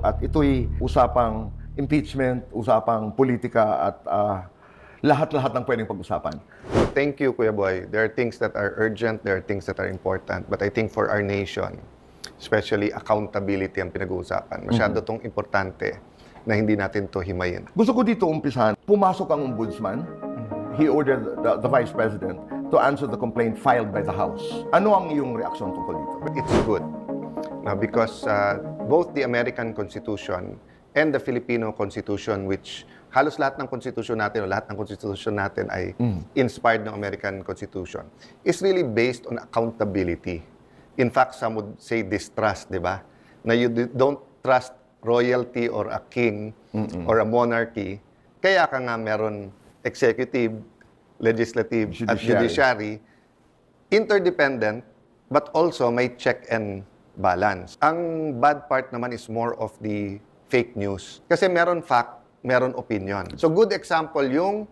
At ito'y usapang impeachment, usapang politika at lahat-lahat ng pwedeng pag-usapan. Thank you, Kuya Boy. There are things that are urgent, there are things that are important. But I think for our nation, especially accountability ang pinag-uusapan. Masyado tong importante na hindi natin to himayin. Gusto ko dito umpisahan. Pumasok ang ombudsman. He ordered the Vice President to answer the complaint filed by the House. Ano ang iyong reaksyon tungkol dito? It's good. Because both the American Constitution and the Filipino Constitution, which halos lahat ng konstitusyon natin o lahat ng konstitusyon natin ay inspired ng American Constitution, is really based on accountability. In fact, some would say distrust, di ba? Na you don't trust royalty or a king or a monarchy, kaya ka nga meron executive, legislative, at judiciary, interdependent, but also may check and balance. Ang bad part naman is more of the fake news. Kasi meron fact, meron opinion. So good example yung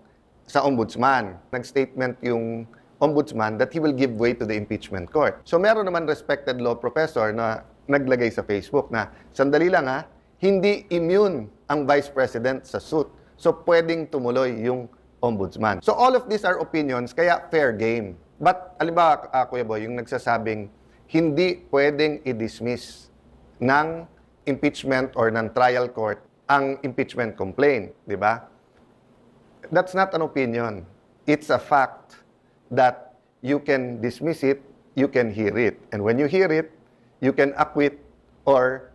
sa ombudsman. Nag-statement yung ombudsman that he will give way to the impeachment court. So meron naman respected law professor na naglagay sa Facebook na, sandali lang ha, hindi immune ang vice president sa suit. So pwedeng tumuloy yung ombudsman. So all of these are opinions, kaya fair game. But, alimbawa, Kuya Boy, yung nagsasabing hindi pwedeng i-dismiss ng impeachment or ng trial court ang impeachment complaint, di ba? That's not an opinion. It's a fact that you can dismiss it, you can hear it. And when you hear it, you can acquit or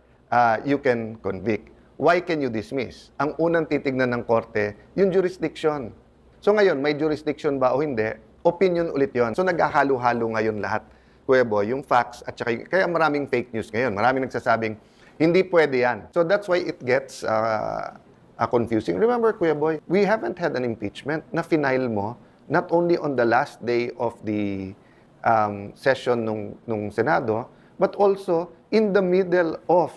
you can convict. Why can you dismiss? Ang unang titignan ng korte, yung jurisdiction. So ngayon, may jurisdiction ba o hindi? Opinion ulit yon. So naghahalo-halo ngayon lahat, Kuya Boy, yung facts at saka kaya maraming fake news ngayon. Maraming nagsasabing, hindi pwede yan. So that's why it gets confusing. Remember, Kuya Boy, we haven't had an impeachment na final mo not only on the last day of the session nung Senado, but also in the middle of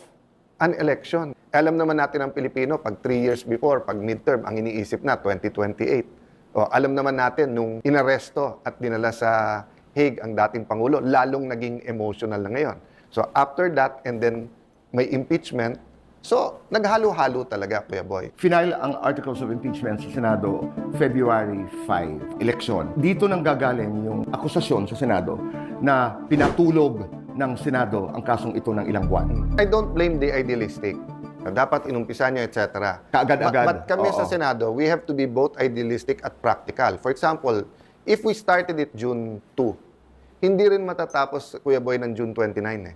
an election. Alam naman natin ang Pilipino, pag 3 years before, pag midterm, ang iniisip na 2028. O, alam naman natin nung inaresto at dinala sa Hague ang dating Pangulo, lalong naging emotional na ngayon. So after that, and then may impeachment. So, naghalo-halo talaga, Kuya Boy. Final ang articles of impeachment sa Senado, February 5, eleksyon. Dito nang gagaling yung akusasyon sa Senado na pinatulog ng Senado ang kasong ito ng ilang buwan. I don't blame the idealistic. Dapat inumpisa nyo, etc. Kaagad-agad. But kami sa Senado, we have to be both idealistic at practical. For example, if we started it June 2, hindi rin matatapos, Kuya Boy, ng June 29 eh.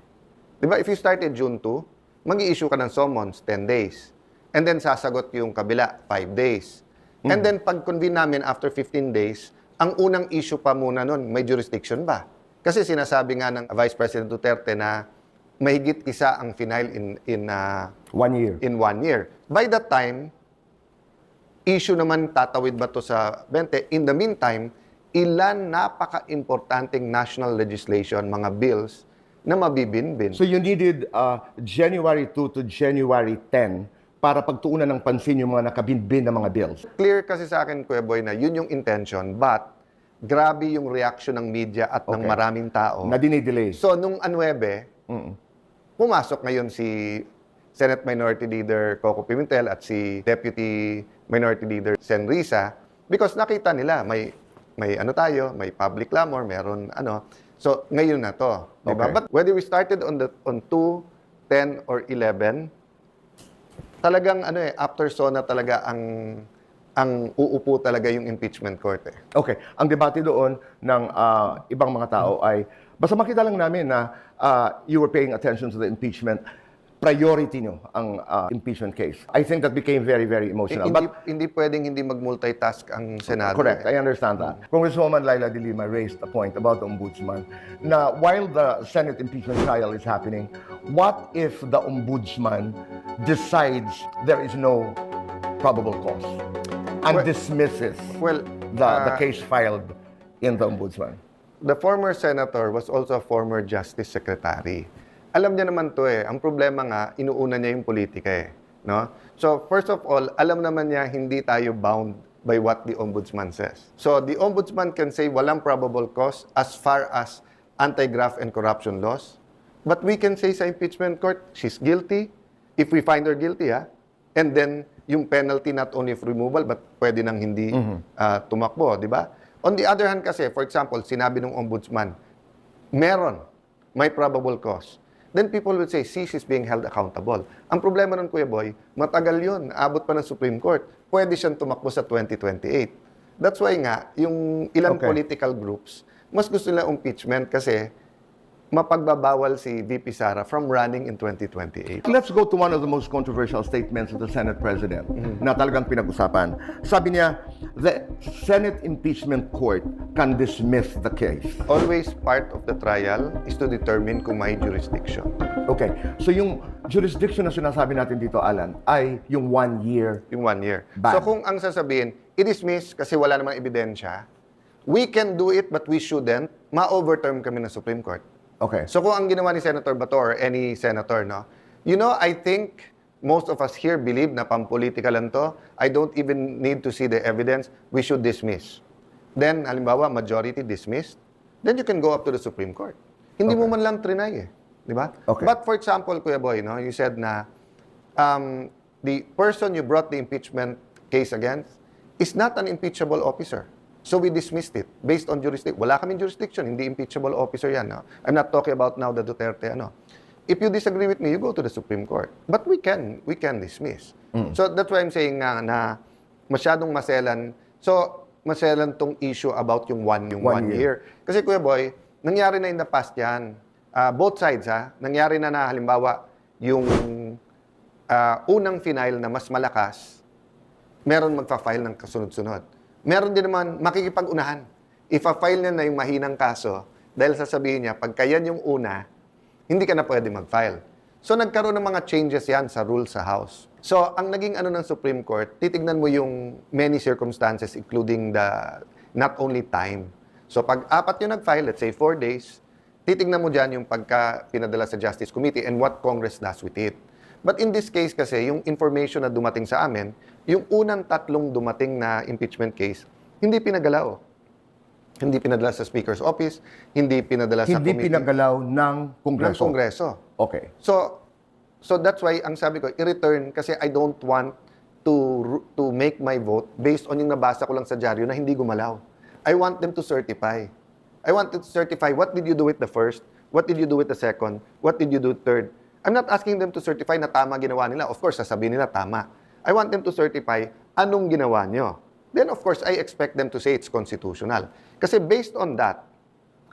Diba, if you started June 2, mag-i-issue ka ng summons, 10 days. And then sasagot yung kabila, 5 days. And then pag-convene namin after 15 days, ang unang issue pa muna nun, may jurisdiction ba? Kasi sinasabi nga ng Vice President Duterte na mahigit isa ang final in 1 year. In 1 year. By that time, issue naman tatawid ba to sa 20? In the meantime, ilan napaka-importanting national legislation, mga bills, na mabibinbin. So you needed January 2 to January 10 para pagtuunan ng pansin yung mga nakabinbin na mga bills. Clear kasi sa akin, Kuya Boy, na yun yung intention, but grabe yung reaction ng media at ng maraming tao. Na dinidelay. So, nung 9, pumasok ngayon si Senate Minority Leader Coco Pimentel at si Deputy Minority Leader Sen Risa because nakita nila may ano tayo, may public clamor, meron ano. So, ngayon na to. Diba? But whether we started on 2, 10, or 11, talagang after SONA talaga ang uupo talaga yung impeachment court eh. Okay. Ang debate doon ng ibang mga tao ay, basta makita lang namin na you were paying attention to the impeachment, priority nyo ang impeachment case. I think that became very, very emotional. Hindi pwedeng hindi mag-multitask ang Senado. Correct, I understand that. Congresswoman Laila De Lima raised a point about the ombudsman na while the Senate impeachment trial is happening, what if the ombudsman decides there is no probable cause and dismisses the case filed in the ombudsman? The former senator was also a former justice secretary. Alam niya naman to eh. Ang problema nga, inuuna niya yung politika eh. No? So, first of all, alam naman niya hindi tayo bound by what the ombudsman says. So, the ombudsman can say walang probable cause as far as anti-graft and corruption laws. But we can say sa impeachment court, she's guilty, if we find her guilty, and then yung penalty not only of removal, but pwede nang hindi tumakbo, di ba? On the other hand kasi, for example, sinabi ng ombudsman, may probable cause. Then people will say, see, she's being held accountable. Ang problema nun, Kuya Boy, matagal yun, abot pa ng Supreme Court. Pwede siyang tumakbo sa 2028. That's why nga, yung ilang political groups, mas gusto nila impeachment kasi mapagbabawal si VP Sara from running in 2028. Let's go to one of the most controversial statements of the Senate President na talagang pinag-usapan. Sabi niya, the Senate Impeachment Court can dismiss the case. Always part of the trial is to determine kung may jurisdiction. Okay. So yung jurisdiction na sinasabi natin dito, Alan, ay yung 1 year. Yung 1 year. Ban. So kung ang sasabihin, i-dismiss kasi wala namang ebidensya, we can do it but we shouldn't, ma-overturn kami ng Supreme Court. Okay. So kung ang ginawa ni Senator Bato or any senator, no, I think most of us here believe na pampolitika lang to. I don't even need to see the evidence. We should dismiss. Then, halimbawa, majority dismissed. Then you can go up to the Supreme Court. Hindi mo man lang trinay Di ba? Okay. But for example, Kuya Boy, no, you said na the person you brought the impeachment case against is not an impeachable officer. So we dismissed it based on jurisdiction. Wala kaming jurisdiction, hindi impeachable officer yan. No? I'm not talking about now the Duterte. If you disagree with me, you go to the Supreme Court. But we can dismiss. So that's why I'm saying na masyadong maselan. So maselan tong issue about yung one year. Kasi Kuya Boy, nangyari na in the past yan. Both sides, nangyari na halimbawa yung unang final na mas malakas, meron magpa-file ng kasunod-sunod. Meron din naman makikipag-unahan. Ipa-file niya na yung mahinang kaso dahil sasabihin niya, pagka yan yung una, hindi ka na pwede mag-file. So nagkaroon ng mga changes yan sa rules sa House. So ang naging ng Supreme Court, titignan mo yung many circumstances including the not only time. So pag 4 yung nag-file, let's say 4 days, titignan mo dyan yung pagka pinadala sa Justice Committee and what Congress does with it. But in this case kasi, yung information na dumating sa amin, yung unang 3 dumating na impeachment case, hindi pinagalaw. Hindi pinadala sa Speaker's Office, hindi pinadala sa committee. Hindi pinagalaw ng Kongreso. Ng Kongreso. Okay. So that's why ang sabi ko, i-return kasi I don't want to make my vote based on yung nabasa ko lang sa dyaryo na hindi gumalaw. I want them to certify. I want them to certify what did you do with the first, what did you do with the second, what did you do third. I'm not asking them to certify na tama ginawa nila. Of course, sasabihin nila tama. I want them to certify anong ginawa nyo. Then, of course, I expect them to say it's constitutional. Kasi based on that,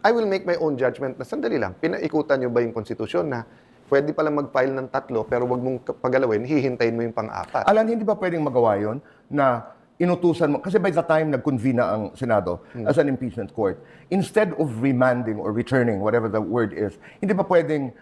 I will make my own judgment na sandali lang, pinaikutan nyo ba yung konstitusyon na pwede palang mag-file ng 3 pero wag mong pagalawin, hihintayin mo yung pang-4. Alan, hindi ba pwedeng magawa yun na inutusan mo, kasi by the time nag-convene na ang Senado as an impeachment court, instead of remanding or returning, whatever the word is, hindi ba pwedeng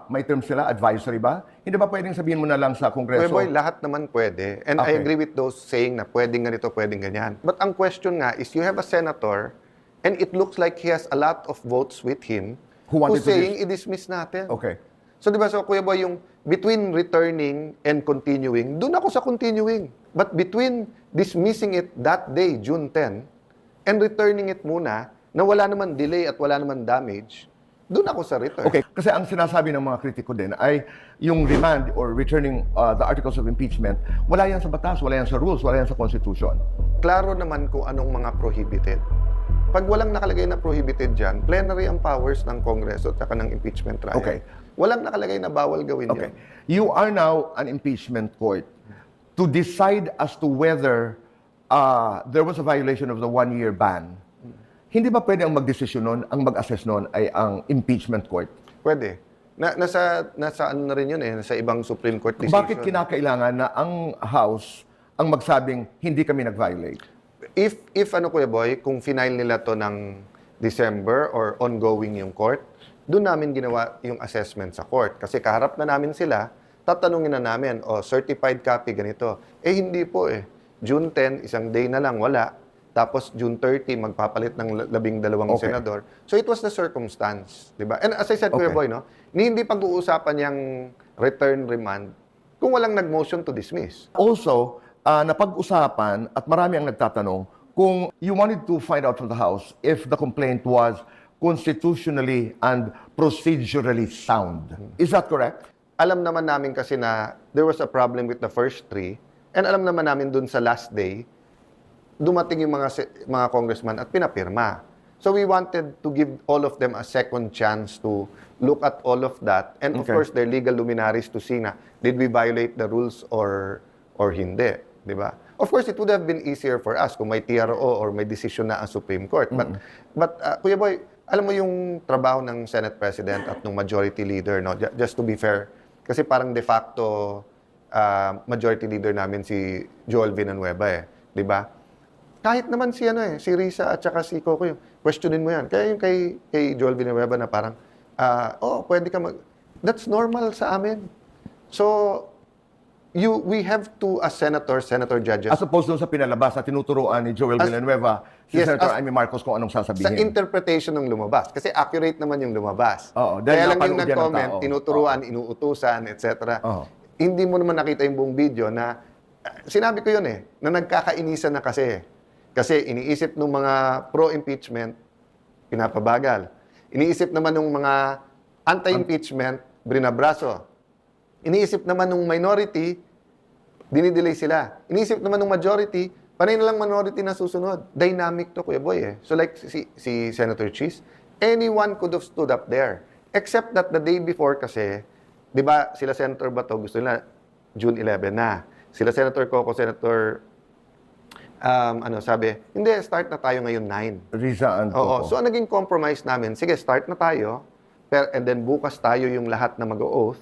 may term sila, advisory ba? Hindi ba pwedeng sabihin mo na lang sa Kongreso? Boy, lahat naman pwede. And I agree with those saying na pwedeng ganito, pwedeng ganyan. But ang question nga is, you have a senator and it looks like he has a lot of votes with him who's saying i-dismiss natin. Okay. So di ba, so Kuya Boy, yung between returning and continuing, doon ako sa continuing. But between dismissing it that day, June 10, and returning it muna, na wala naman delay at wala naman damage, doon ako sa return. Okay, kasi ang sinasabi ng mga kritiko din ay yung remand or returning the articles of impeachment, wala yan sa batas, wala yan sa rules, wala yan sa Constitution. Klaro naman kung anong mga prohibited. Pag walang nakalagay na prohibited dyan, plenary ang powers ng Kongreso at saka ng impeachment trial. Okay. Walang nakalagay na bawal gawin Okay. yan. You are now an impeachment court to decide as to whether there was a violation of the 1-year ban. Hindi ba pwede ang magdesisyon nun, ang mag-assess nun ay ang impeachment court? Pwede. Nasa ano na rin yun nasa ibang Supreme Court decision. Bakit kinakailangan na ang House ang magsabing hindi kami nag-violate? If ano Kuya Boy, kung final nila to ng December or ongoing yung court, doon namin ginawa yung assessment sa court. Kasi kaharap na namin sila, tatanungin na namin, certified copy ganito. Hindi po June 10, isang day na lang, wala. Tapos June 30, magpapalit ng 12 senador. So it was the circumstance, di ba? And as I said, Kuya Boy, hindi pag-uusapan yung return remand kung walang nag-motion to dismiss. Also, napag-usapan at marami ang nagtatanong kung you wanted to find out from the House if the complaint was constitutionally and procedurally sound. Is that correct? alam naman namin kasi na there was a problem with the first three, and alam naman namin dun sa last day, dumating yung mga congressman at pinapirma. So we wanted to give all of them a second chance to look at all of that, and of course, their legal luminaries to see na, did we violate the rules or hindi, di ba? Of course, it would have been easier for us kung may TRO or may decision na ang Supreme Court. But Kuya Boy, alam mo yung trabaho ng Senate President at ng Majority Leader, no? Just to be fair, kasi parang de facto Majority Leader namin si Joel Villanueva di ba? Kahit naman si si Risa at saka si Coco, questionin mo yan. Kaya yung kay Joel Villanueva na parang, pwede ka that's normal sa amin. So, we have to, as senator judges. As opposed doon sa pinalabas na tinuturuan ni Joel Villanueva, Senator Amy Marcos kung anong sasabihin. Sa interpretation ng lumabas. Kasi accurate naman yung lumabas. Dahil kaya lang yung nag-comment, tinuturuan, inuutusan, etc. Hindi mo naman nakita yung buong video na, sinabi ko yun na nagkakainisan na kasi. Kasi iniisip ng mga pro-impeachment, pinapabagal. Iniisip naman ng mga anti-impeachment, brinabraso. Iniisip naman ng minority, dinidelay sila. Iniisip naman ng majority, panay na lang minority na susunod. Dynamic to, Kuya Boy So like si Senator Cheese, anyone could have stood up there. Except that the day before kasi, di ba sila Senator Bato, gusto nila June 11 na. Sila Senator Coco, Senator, sabi, hindi, start na tayo ngayon 9. Risa and Coco. So ang naging compromise namin, sige, start na tayo, and then bukas tayo yung lahat na mag-oath.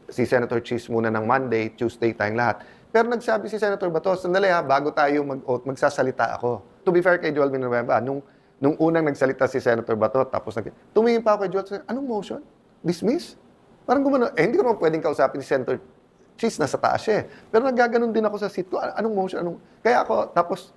Si Senator Cheese muna ng Monday, Tuesday tayong lahat. Pero nagsabi si Senator Bato, sandali bago tayo mag-oath, magsasalita ako. To be fair kay Joel Villanueva, nung unang nagsalita si Senator Bato, tapos tumingin pa ako kay Joel, anong motion? Dismiss? Parang gumano, hindi ko naman pwedeng kausapin si Senator Cheese, nasa taas siya Pero naggaganon din ako sa seat ko, anong motion? Kaya ako, tapos,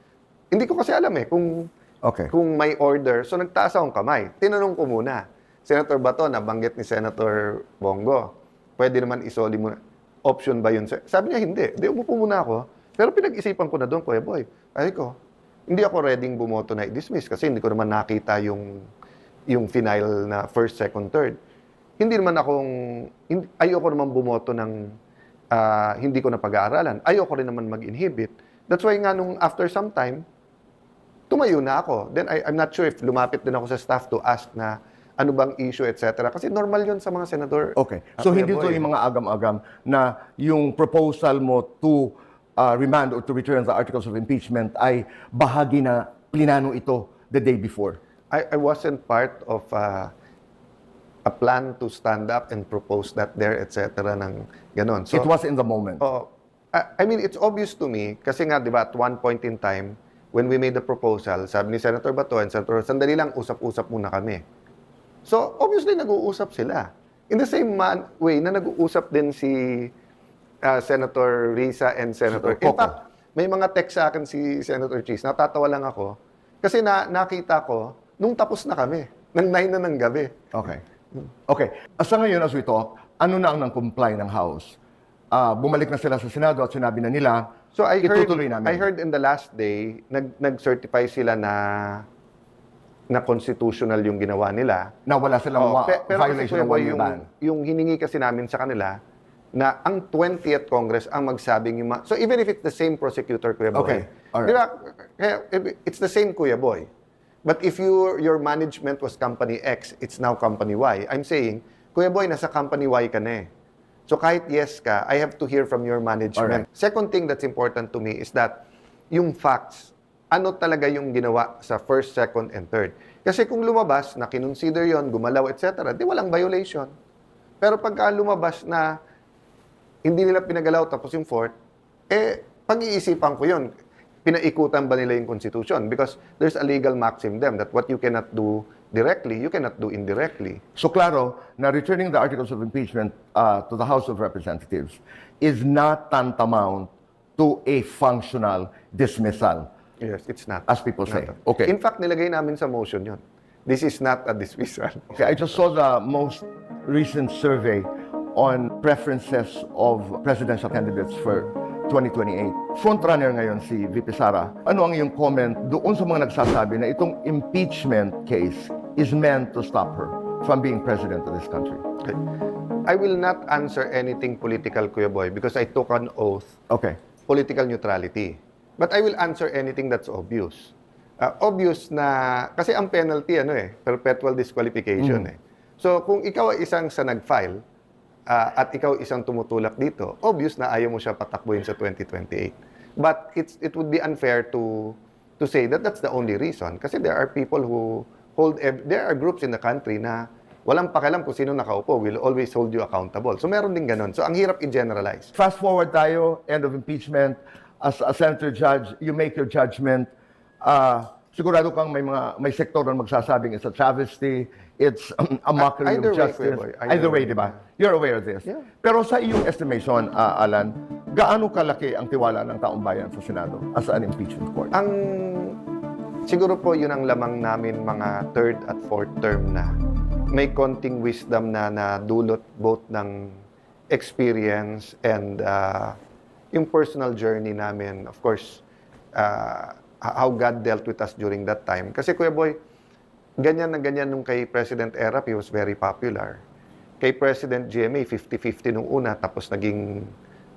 hindi ko kasi alam kung may order. So nagtaas akong kamay. Tinanong ko muna, Senator Bato, nabanggit ni Senator Bongo, pwede naman isoli mo. Option ba yun? Sabi niya, hindi. Hindi, umupo muna ako. Pero pinag-isipan ko na doon, Kuya Boy. Hindi ako readyng bumoto na i-dismiss kasi hindi ko naman nakita yung final na first, second, third. Ayoko naman bumoto ng hindi ko na pag-aaralan. Ayoko rin naman mag-inhibit. That's why nga nung after some time, tumayo na ako. Then I'm not sure if lumapit din ako sa staff to ask na ano bang issue, etc. Kasi normal yun sa mga senador. Okay. So hindi to yung mga agam-agam na yung proposal mo to remand or to return the articles of impeachment ay bahagi na plinano ito the day before. I wasn't part of a plan to stand up and propose that there, etc. ng ganon. So, it was in the moment. I mean, it's obvious to me kasi nga, di ba, at one point in time, when we made the proposal, sabi ni Senator Bato and Senator, sandali lang, usap-usap muna kami. So, obviously, nag-uusap sila. In the same way na nag-uusap din si Senator Risa and Senator Coco. In fact, may mga text sa akin si Senator Cheese. Natatawa lang ako. Kasi nakita ko, nung tapos na kami, ng 9 na ng gabi. Okay. Sa ngayon, as we talk, ano na ang nang-comply ng House? Bumalik na sila sa Senado at sinabi na nila, so itutuloy namin. I heard in the last day, nag-certify sila na constitutional yung ginawa nila. Na wala silang violation ng one-year ban. Yung hiningi kasi namin sa kanila, na ang 20th Congress ang magsabing yung so even if it's the same prosecutor, Kuya Boy. Alright. Diba, it's the same, Kuya Boy. But if your management was company X, it's now company Y. I'm saying, Kuya Boy, nasa company Y ka na So kahit yes ka, I have to hear from your management. Second thing that's important to me is that yung facts, ano talaga yung ginawa sa first, second, and third. Kasi kung lumabas na kinonsider yon, gumalaw, etc., di walang violation. Pero pagka lumabas na hindi nila pinagalaw tapos yung fourth, pag-iisipan ko yon. Pinaikutan ba nila yung Constitution? Because there's a legal maxim them that what you cannot do directly, you cannot do indirectly. So klaro na returning the articles of impeachment to the House of Representatives is not tantamount to a functional dismissal. Yes, it's not. As people say. Okay. In fact, nilagay namin sa motion yon. This is not a dismissal. Okay, I just saw the most recent survey on preferences of presidential candidates for 2028. Frontrunner ngayon si VP Sara. Ano ang iyong comment doon sa mga nagsasabi na itong impeachment case is meant to stop her from being president of this country? Okay. I will not answer anything political, Kuya Boy, because I took an oath, Okay. political neutrality. But I will answer anything that's obvious. Obvious na, kasi ang penalty, perpetual disqualification So, kung ikaw ay isang sa nag-file, at ikaw isang tumutulak dito, obvious na ayaw mo siya patakbuhin sa 2028. But it would be unfair to say that that's the only reason. Kasi there are people who there are groups in the country na walang pakialam kung sino nakaupo, will always hold you accountable. So meron din ganun. So ang hirap i-generalize. Fast forward tayo, end of impeachment. As a senator judge, you make your judgment. Sigurado kang may sektor na magsasabing it's a travesty, it's a mockery Either of way, justice. Kuya Boy. Either way, di ba? You're aware of this. Yeah. Pero sa iyong estimation, Alan, gaano kalaki ang tiwala ng taong bayan sa Senado as an impeachment court? Siguro po yun ang lamang namin mga third at fourth term na may konting wisdom na dulot both ng experience and yung personal journey namin. Of course, how God dealt with us during that time. Kasi Kuya Boy, ganyan na ganyan nung kay President Erap, he was very popular. Kay President GMA, 50-50 nung una, tapos naging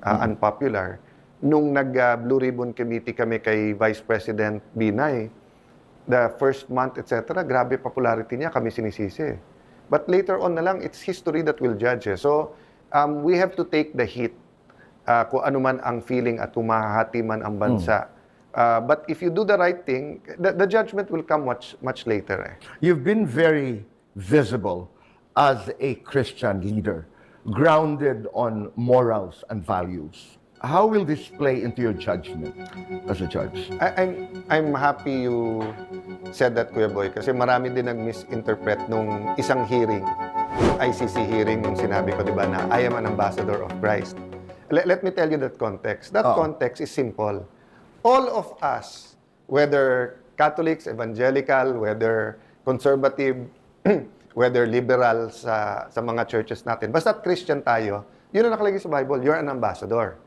unpopular. Nung nag-Blue Ribbon Committee kami kay Vice President Binay, the first month, etc., grabe popularity niya, kami sinisisi. But later on na lang, it's history that will judge. So, we have to take the heat kung ano man ang feeling at kung mahahati man ang bansa. But if you do the right thing, the judgment will come much later. You've been very visible as a Christian leader, grounded on morals and values. How will this play into your judgment as a judge? I'm happy you said that, Kuya Boy, kasi marami din nag-misinterpret nung isang hearing, ICC hearing, nung sinabi ko, di ba, na I am an ambassador of Christ. Let me tell you that context. That context is simple. All of us, whether Catholics, evangelical, whether conservative, whether liberal sa mga churches natin, basta Christian tayo, yun ang nakalagay sa Bible, you're an ambassador.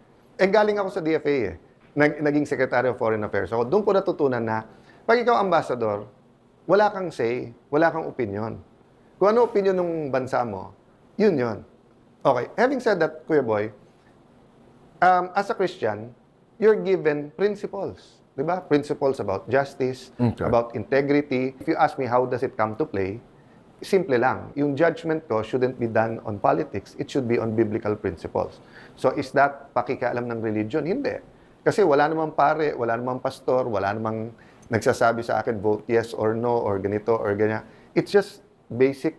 Galing ako sa DFA naging Secretary of Foreign Affairs. So, doon ko natutunan na, pag ikaw ambassador, wala kang say, wala kang opinion. Kung ano opinion ng bansa mo, yun. Okay, having said that, Kuya Boy, as a Christian, you're given principles. Diba? Principles about justice, about integrity. If you ask me how does it come to play, simple lang. Yung judgment ko shouldn't be done on politics. It should be on biblical principles. So is that pakikialam ng religion? Hindi. Kasi wala namang pare, wala namang pastor, wala namang nagsasabi sa akin, vote yes or no, or ganito or ganyan. It's just basic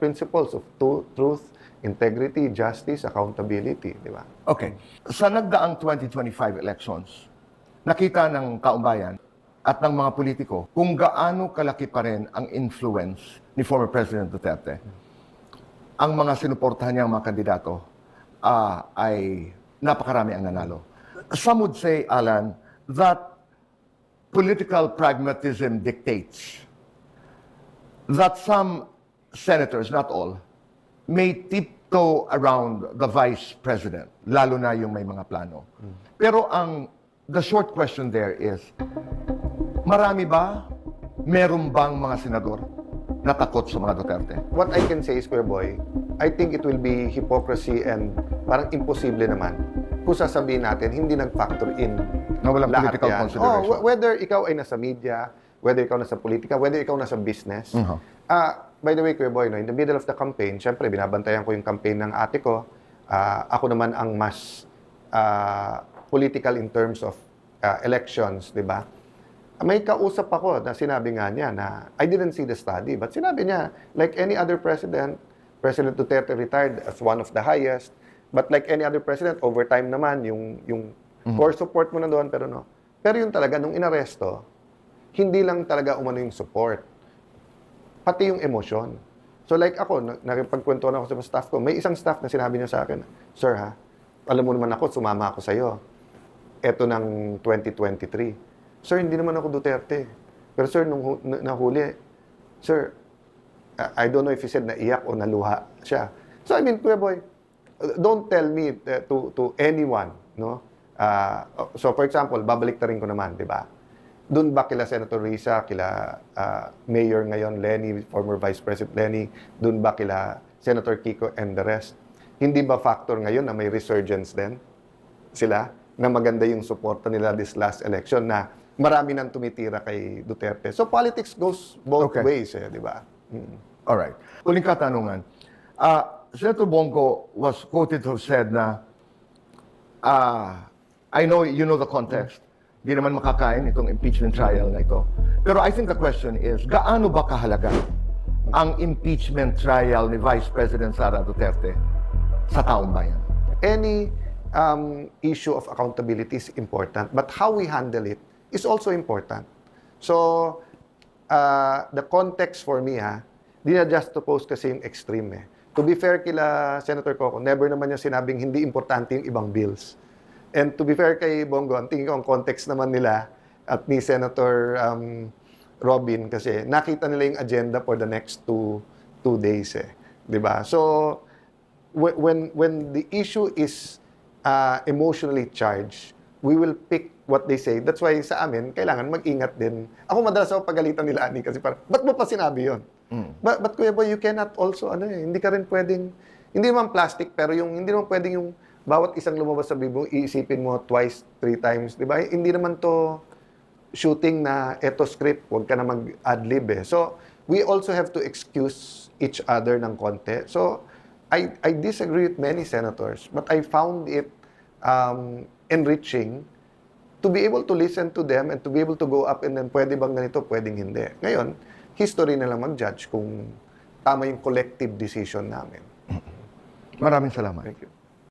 principles of truth, integrity, justice, accountability. Di ba? Okay. Sa nagdaang 2025 elections, nakita ng kaumbayan at ng mga politiko kung gaano kalaki pa rin ang influence ni former President Duterte. Ang mga sinuportahan niyang mga kandidato ay napakarami ang nanalo. Some would say, Alan, that political pragmatism dictates that some senators, not all, may tiptoe around the vice president, lalo na yung may mga plano. Pero the short question there is, marami ba, meron bang mga senador na takot sa mga Duterte? What I can say is, Kuya Boy, I think it will be hypocrisy and parang imposible naman kung sasabihin natin, hindi nag-factor in na walang lahat political yan. consideration. Whether ikaw ay nasa media, whether ikaw nasa politika, whether ikaw nasa business. By the way, Kuya Boy, in the middle of the campaign, syempre, binabantayan ko yung campaign ng ate ko. Ako naman ang mas political in terms of elections, di ba? May kausap ako na sinabi nga niya na I didn't see the study, but sinabi niya, like any other president, President Duterte retired as one of the highest, but like any other president, over time naman, yung core support mo na doon, pero no. Pero yung talaga, nung inaresto, hindi lang talaga umano yung support, pati yung emosyon. So like ako, nakipagkwentuhan ako sa staff ko, may isang staff na sinabi niya sa akin, Sir ha, alam mo naman ako, sumama ako sa'yo. Eto ng 2023. Sir, hindi naman ako Duterte. Pero sir, nung nahuli, sir, I don't know if he said naiyak o naluha siya. So I mean, Kuya Boy, don't tell me to anyone, no? So for example, babalik na rin ko naman, di ba? Doon ba kila Senator Risa, kila Mayor ngayon Lenny, former Vice President Lenny, doon ba kila Senator Kiko and the rest? hindi ba factor ngayon na may resurgence din sila, na maganda yung suporta nila this last election, na marami nang tumitira kay Duterte. So politics goes both ways, di ba? Alright. Uling katanungan. Senator Bongo was quoted to have said na, I know you know the context. Di naman makakain itong impeachment trial na ito. Pero I think the question is, gaano ba kahalaga ang impeachment trial ni Vice President Sara Duterte sa taong bayan? Any issue of accountability is important, but how we handle it is also important. So, the context for me, di na just to post kasi yung extreme eh. To be fair kila Senator Coco, never naman niya sinabing hindi importante yung ibang bills. And to be fair kay Bongo, ang tingin ko ang context naman nila at ni Senator Robin, kasi nakita nila yung agenda for the next two days eh. 'Di ba? So when the issue is emotionally charged, we will pick what they say. That's why sa amin, kailangan mag-ingat din. Ako madalas ako pagalitan nila Ani kasi parang, ba't mo pa sinabi yun? But Kuya Boy, you cannot also, hindi ka rin pwedeng, hindi naman plastic, pero hindi naman pwedeng yung bawat isang lumabas sa bibig mo, iisipin mo twice, 3 times, di ba? Hindi naman to shooting na eto script, huwag ka na mag-adlib eh. So, we also have to excuse each other ng konti. So, I disagree with many senators, but I found it enriching to be able to listen to them and to be able to go up and then pwede bang ganito, pwedeng hindi. Ngayon, history na lang mag-judge kung tama yung collective decision namin. Maraming salamat. Thank you.